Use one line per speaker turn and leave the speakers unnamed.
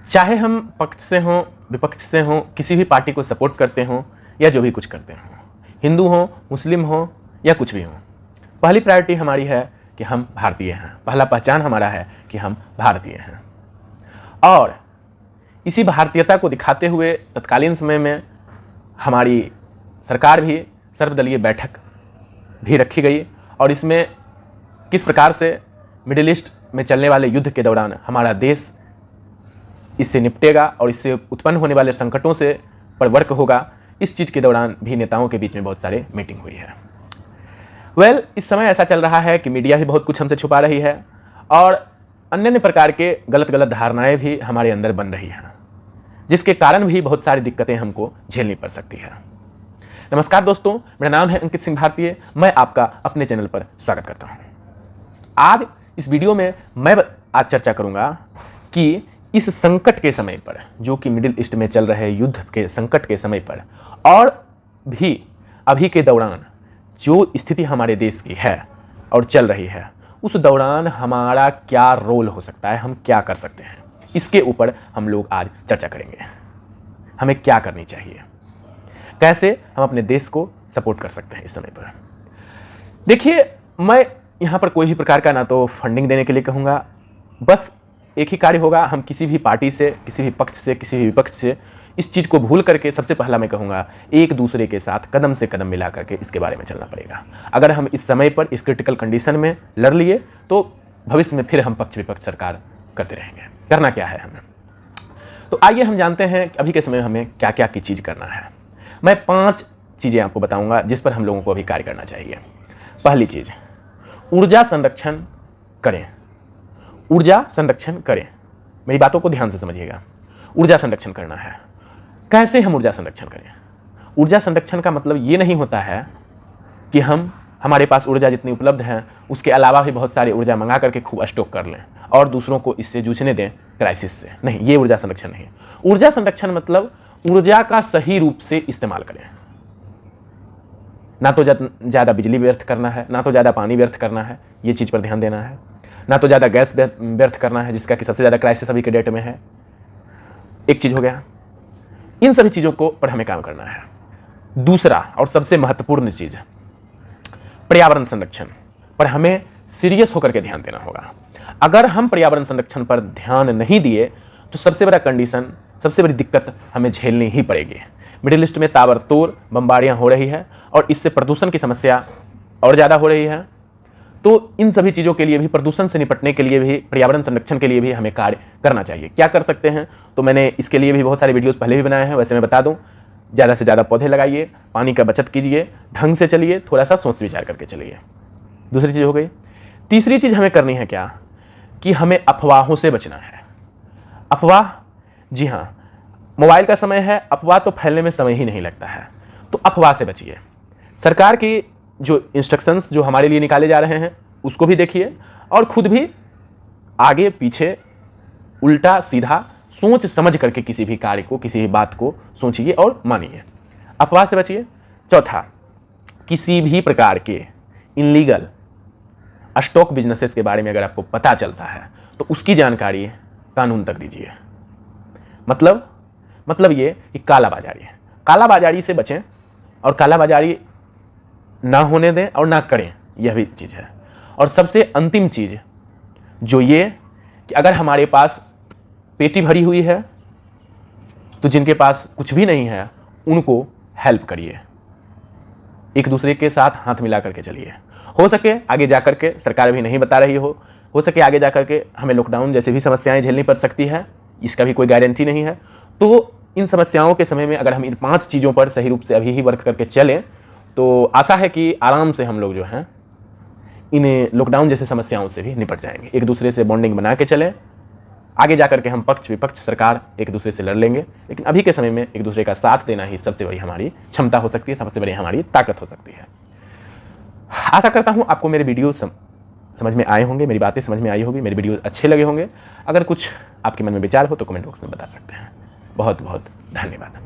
चाहे हम पक्ष से हों, विपक्ष से हों, किसी भी पार्टी को सपोर्ट करते हों या जो भी कुछ करते हों, हिंदू हों, मुस्लिम हों या कुछ भी हों, पहली प्रायोरिटी हमारी है कि हम भारतीय हैं। पहला पहचान हमारा है कि हम भारतीय हैं। और इसी भारतीयता को दिखाते हुए तत्कालीन समय में हमारी सरकार भी सर्वदलीय बैठक भी रखी गई और इसमें किस प्रकार से मिडिल ईस्ट में चलने वाले युद्ध के दौरान हमारा देश इससे निपटेगा और इससे उत्पन्न होने वाले संकटों से पर वर्क होगा, इस चीज़ के दौरान भी नेताओं के बीच में बहुत सारे मीटिंग हुई है। इस समय ऐसा चल रहा है कि मीडिया भी बहुत कुछ हमसे छुपा रही है और अन्य प्रकार के गलत धारणाएं भी हमारे अंदर बन रही हैं, जिसके कारण भी बहुत सारी दिक्कतें हमको झेलनी पड़ सकती है। नमस्कार दोस्तों, मेरा नाम है अंकित सिंह भारतीय। मैं आपका अपने चैनल पर स्वागत करता हूं। आज इस वीडियो में मैं आज चर्चा करूंगा कि इस संकट के समय पर, जो कि मिडिल ईस्ट में चल रहे युद्ध के संकट के समय पर और भी अभी के दौरान जो स्थिति हमारे देश की है और चल रही है, उस दौरान हमारा क्या रोल हो सकता है, हम क्या कर सकते हैं, इसके ऊपर हम लोग आज चर्चा करेंगे। हमें क्या करनी चाहिए, कैसे हम अपने देश को सपोर्ट कर सकते हैं इस समय पर। देखिए, मैं यहाँ पर कोई भी प्रकार का ना तो फंडिंग देने के लिए कहूँगा, बस एक ही कार्य होगा। हम किसी भी पार्टी से, किसी भी पक्ष से, किसी भी विपक्ष से इस चीज़ को भूल करके सबसे पहला मैं कहूँगा एक दूसरे के साथ कदम से कदम मिला करके इसके बारे में चलना पड़ेगा। अगर हम इस समय पर इस क्रिटिकल कंडीशन में लड़ लिए तो भविष्य में फिर हम पक्ष विपक्ष सरकार करते रहेंगे। करना क्या है हमें, तो आइए हम जानते हैं कि अभी के समय हमें क्या क्या की चीज़ करना है। मैं 5 चीज़ें आपको बताऊँगा जिस पर हम लोगों को अभी कार्य करना चाहिए। पहली चीज़, ऊर्जा संरक्षण करें। ऊर्जा संरक्षण करें, मेरी बातों को ध्यान से समझिएगा। ऊर्जा संरक्षण करना है। कैसे हम ऊर्जा संरक्षण करें? ऊर्जा संरक्षण का मतलब ये नहीं होता है कि हमारे पास ऊर्जा जितनी उपलब्ध है उसके अलावा भी बहुत सारी ऊर्जा मंगा करके खूब स्टॉक कर लें और दूसरों को इससे जूझने दें क्राइसिस से। नहीं, ये ऊर्जा संरक्षण नहीं। ऊर्जा संरक्षण मतलब ऊर्जा का सही रूप से इस्तेमाल करें। ना तो ज़्यादा बिजली व्यर्थ करना है, ना तो ज़्यादा पानी व्यर्थ करना है, ये चीज़ पर ध्यान देना है। ना तो ज़्यादा गैस व्यर्थ करना है, जिसका कि सबसे ज़्यादा क्राइसिस अभी के डेट में है। एक चीज़ हो गया। इन सभी चीज़ों को पर हमें काम करना है। दूसरा और सबसे महत्वपूर्ण चीज़, पर्यावरण संरक्षण पर हमें सीरियस होकर के ध्यान देना होगा। अगर हम पर्यावरण संरक्षण पर ध्यान नहीं दिए तो सबसे बड़ा कंडीशन, सबसे बड़ी दिक्कत हमें झेलनी ही पड़ेगी। मिडिल ईस्ट में ताबड़तोड़ बमबारियाँ हो रही है और इससे प्रदूषण की समस्या और ज़्यादा हो रही है। तो इन सभी चीज़ों के लिए भी, प्रदूषण से निपटने के लिए भी, पर्यावरण संरक्षण के लिए भी हमें कार्य करना चाहिए। क्या कर सकते हैं, तो मैंने इसके लिए भी बहुत सारे वीडियोस पहले भी बनाए हैं। वैसे मैं बता दूं, ज़्यादा से ज़्यादा पौधे लगाइए, पानी का बचत कीजिए, ढंग से चलिए, थोड़ा सा सोच विचार करके चलिए। दूसरी चीज़ हो गई। तीसरी चीज़ हमें करनी है क्या, कि हमें अफवाहों से बचना है। अफवाह, जी हाँ, मोबाइल का समय है, अफवाह तो फैलने में समय ही नहीं लगता है, तो अफवाह से बचिए। सरकार की जो इंस्ट्रक्शंस जो हमारे लिए निकाले जा रहे हैं उसको भी देखिए और खुद भी आगे पीछे उल्टा सीधा सोच समझ करके किसी भी कार्य को, किसी भी बात को सोचिए और मानिए। अफवाह से बचिए। चौथा, किसी भी प्रकार के इनलीगल स्टॉक बिजनेसेस के बारे में अगर आपको पता चलता है तो उसकी जानकारी कानून तक दीजिए। मतलब ये कि कालाबाजारी है, कालाबाजारी से बचें और कालाबाजारी ना होने दें और ना करें, यह भी चीज़ है। और सबसे अंतिम चीज़ जो ये कि अगर हमारे पास पेटी भरी हुई है तो जिनके पास कुछ भी नहीं है उनको हेल्प करिए। एक दूसरे के साथ हाथ मिला करके चलिए। हो सके आगे जा करके, सरकार भी नहीं बता रही हो सके आगे जा करके हमें लॉकडाउन जैसे भी समस्याएं झेलनी पड़ सकती है, इसका भी कोई गारंटी नहीं है। तो इन समस्याओं के समय में अगर हम इन 5 चीज़ों पर सही रूप से अभी ही वर्क करके चलें तो आशा है कि आराम से हम लोग जो हैं इन लॉकडाउन जैसे समस्याओं से भी निपट जाएंगे। एक दूसरे से बॉन्डिंग बना के चलें, आगे जा करके हम पक्ष विपक्ष सरकार एक दूसरे से लड़ लेंगे। लेकिन अभी के समय में एक दूसरे का साथ देना ही सबसे बड़ी हमारी क्षमता हो सकती है, सबसे बड़ी हमारी ताकत हो सकती है। आशा करता हूँ आपको मेरे वीडियो समझ में आए होंगे, मेरी बातें समझ में आई होगी, मेरे वीडियो अच्छे लगे होंगे। अगर कुछ आपके मन में विचार हो तो कमेंट बॉक्स में बता सकते हैं। बहुत बहुत धन्यवाद।